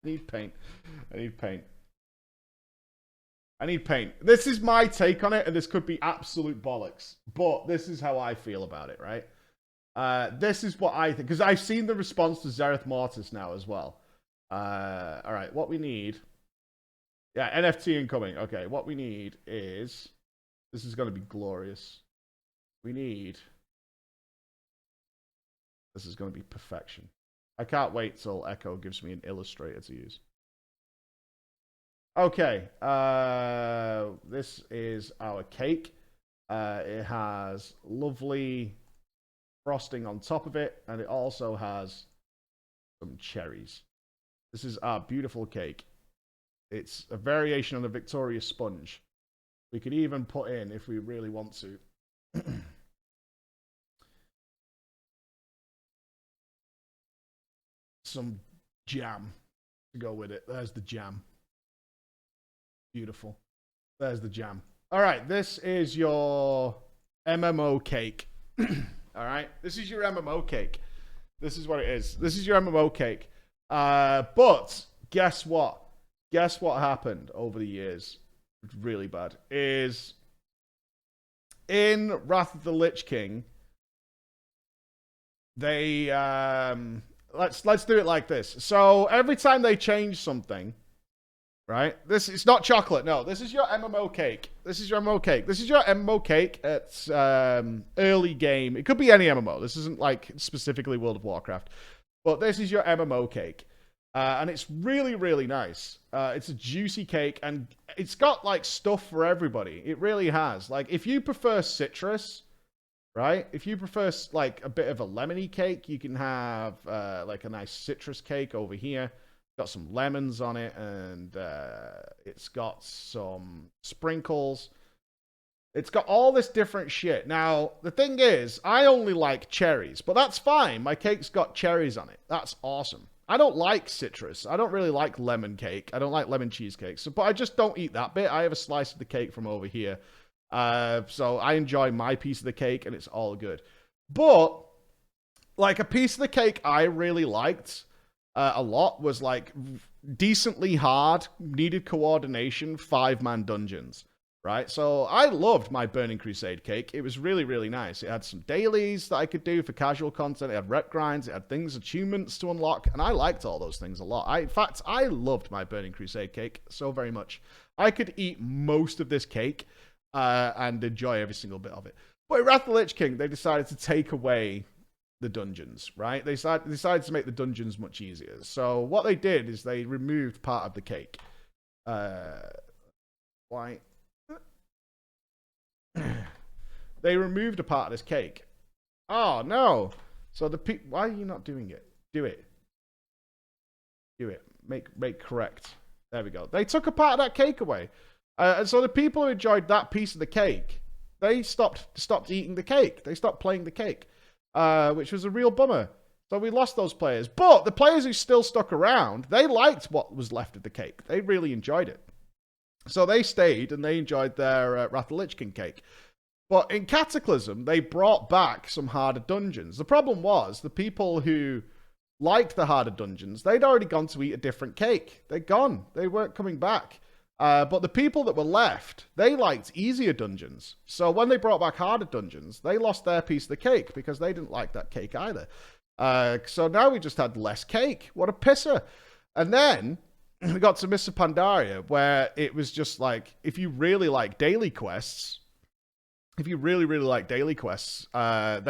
I need paint. I need paint. I need paint. This is my take on it, and this could be absolute bollocks, but this is how I feel about it, right? This is what I think, because I've seen the response to Zereth Mortis now as well. All right, what we need... Yeah, NFT incoming. Okay, what we need is... This is going to be glorious. We need... This is going to be perfection. I can't wait till Echo gives me an illustrator to use. Okay, this is our cake. It has lovely frosting on top of it, and it also has some cherries. This is our beautiful cake. It's a variation on the Victoria sponge. We could even put in, if we really want to, some jam to go with it. There's the jam. Beautiful. There's the jam. All right, this is your MMO cake. All right, this is your MMO cake. This is what it is. This is your MMO cake. But guess what? Guess what happened over the years? It's really bad. Is in Wrath of the Lich King, they let's do it like this. So every time they change something, right? It's not chocolate. No, this is your MMO cake. This is your MMO cake. This is your MMO cake. It's early game. It could be any MMO. This isn't like specifically World of Warcraft, but this is your MMO cake. And it's really, really nice. It's a juicy cake, and it's got, like, stuff for everybody. It really has. Like, if you prefer citrus, right? If you prefer, like, a bit of a lemony cake, you can have, like, a nice citrus cake over here. Got some lemons on it, and it's got some sprinkles. It's got all this different shit. Now, the thing is, I only like cherries, but that's fine. My cake's got cherries on it. That's awesome. I don't like citrus. I don't really like lemon cake. I don't like lemon cheesecake. So, but I just don't eat that bit. I have a slice of the cake from over here. So I enjoy my piece of the cake, and it's all good. But, like, a piece of the cake I really liked a lot was, like, decently hard, needed coordination, 5-man dungeons. Right, so I loved my Burning Crusade cake. It was really, really nice. It had some dailies that I could do for casual content. It had rep grinds. It had things, achievements to unlock, and I liked all those things a lot. In fact, I loved my Burning Crusade cake so very much. I could eat most of this cake and enjoy every single bit of it. But in Wrath of the Lich King, they decided to take away the dungeons, right? They decided to make the dungeons much easier. So what they did is they removed part of the cake. Why? They removed a part of this cake. Oh no! So why are you not doing it? Do it. Do it. Make correct. There we go. They took a part of that cake away, and so the people who enjoyed that piece of the cake, they stopped eating the cake. They stopped playing the cake, which was a real bummer. So we lost those players. But the players who still stuck around, they liked what was left of the cake. They really enjoyed it. So they stayed, and they enjoyed their Wrath of the Lich King cake. But in Cataclysm, they brought back some harder dungeons. The problem was, the people who liked the harder dungeons, they'd already gone to eat a different cake. They'd gone. They weren't coming back. But the people that were left, they liked easier dungeons. So when they brought back harder dungeons, they lost their piece of the cake because they didn't like that cake either. So now we just had less cake. What a pisser. And then we got to Mists of Pandaria, where it was just like, if you really like daily quests, then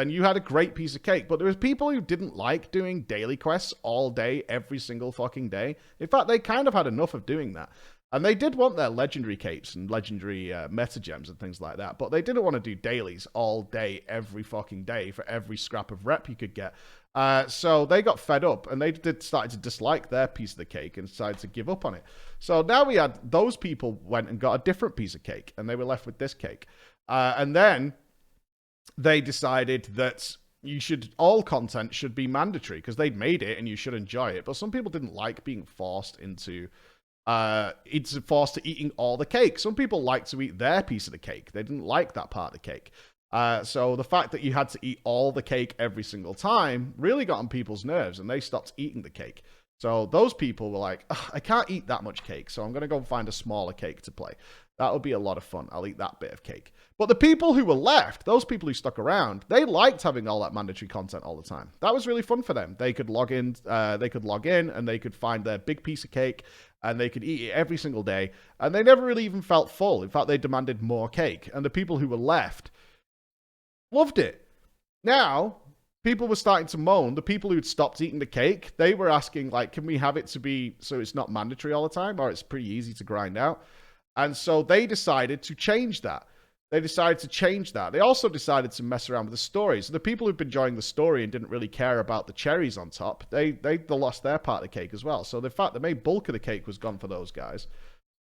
you had a great piece of cake. But there was people who didn't like doing daily quests all day, every single fucking day. In fact, they kind of had enough of doing that. And they did want their legendary capes and legendary meta gems and things like that. But they didn't want to do dailies all day, every fucking day for every scrap of rep you could get. So they got fed up, and they started to dislike their piece of the cake and decided to give up on it. So now we had those people went and got a different piece of cake, and they were left with this cake. And then they decided that all content should be mandatory because they'd made it and you should enjoy it. But some people didn't like being forced into eating all the cake. Some people like to eat their piece of the cake. They didn't like that part of the cake. So the fact that you had to eat all the cake every single time really got on people's nerves, and they stopped eating the cake. So those people were like, I can't eat that much cake, so I'm going to go and find a smaller cake to play. That would be a lot of fun. I'll eat that bit of cake. But the people who were left, those people who stuck around, they liked having all that mandatory content all the time. That was really fun for them. They could log in, and they could find their big piece of cake, and they could eat it every single day, and they never really even felt full. In fact, they demanded more cake, and the people who were left loved it. Now, people were starting to moan. The people who'd stopped eating the cake, they were asking, like, can we have it to be so it's not mandatory all the time, or it's pretty easy to grind out? And so they decided to change that. They also decided to mess around with the story. So the people who've been enjoying the story and didn't really care about the cherries on top, they lost their part of the cake as well. So the fact the main bulk of the cake was gone for those guys.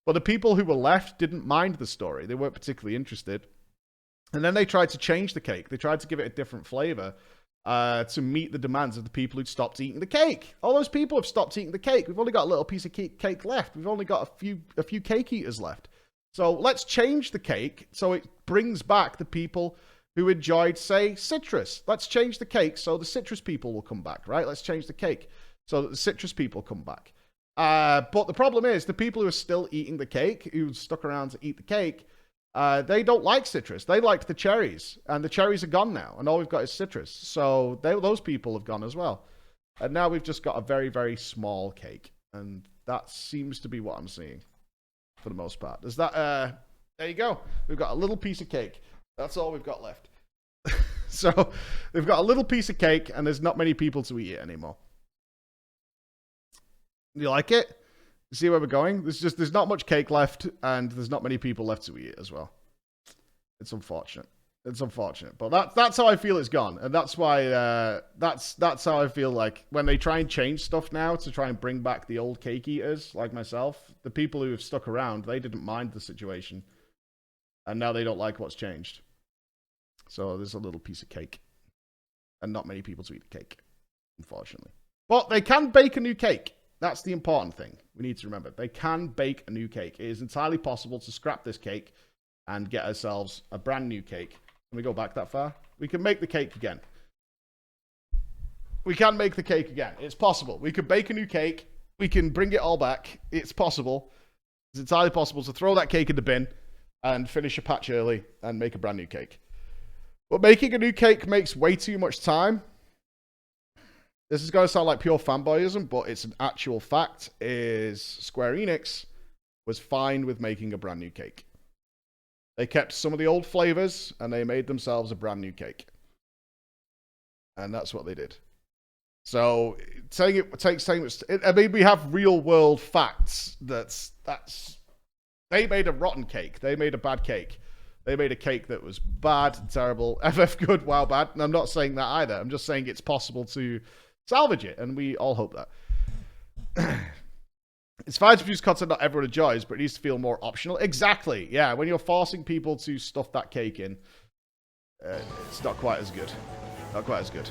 But the people who were left didn't mind the story. They weren't particularly interested. And then they tried to change the cake. They tried to give it a different flavor to meet the demands of the people who'd stopped eating the cake. All those people have stopped eating the cake. We've only got a little piece of cake left. We've only got a few cake eaters left. So let's change the cake so it brings back the people who enjoyed, say, citrus. Let's change the cake so the citrus people will come back, right? Let's change the cake so that the citrus people come back. But the problem is the people who are still eating the cake, who stuck around to eat the cake, they don't like citrus. They liked the cherries, and the cherries are gone now, and all we've got is citrus. So those people have gone as well. And now we've just got a very, very small cake, and that seems to be what I'm seeing for the most part. There's that, there you go. We've got a little piece of cake. That's all we've got left. So we've got a little piece of cake, and there's not many people to eat it anymore. You like it? You see where we're going? There's not much cake left, and there's not many people left to eat it as well. It's unfortunate. But that's how I feel it's gone, and that's why that's how I feel like when they try and change stuff now to try and bring back the old cake eaters like myself. The people who have stuck around, they didn't mind the situation, and now they don't like what's changed. So there's a little piece of cake, and not many people to eat the cake, unfortunately. But they can bake a new cake. That's the important thing. We need to remember. They can bake a new cake. It is entirely possible to scrap this cake and get ourselves a brand new cake. Can we go back that far? We can make the cake again. We can make the cake again. It's possible. We could bake a new cake. We can bring it all back. It's possible. It's entirely possible to throw that cake in the bin and finish a patch early and make a brand new cake. But making a new cake makes way too much time. This is going to sound like pure fanboyism, but it's an actual fact, is Square Enix was fine with making a brand new cake. They kept some of the old flavors, and they made themselves a brand new cake. And that's what they did. So, saying it takes time. I mean, we have real-world facts that's... They made a rotten cake. They made a bad cake. They made a cake that was bad, terrible, FF good, wow bad. And I'm not saying that either. I'm just saying it's possible to salvage it, and we all hope that. It's fine to produce content not everyone enjoys, but it needs to feel more optional. Exactly, yeah. When you're forcing people to stuff that cake in, it's not quite as good. Not quite as good.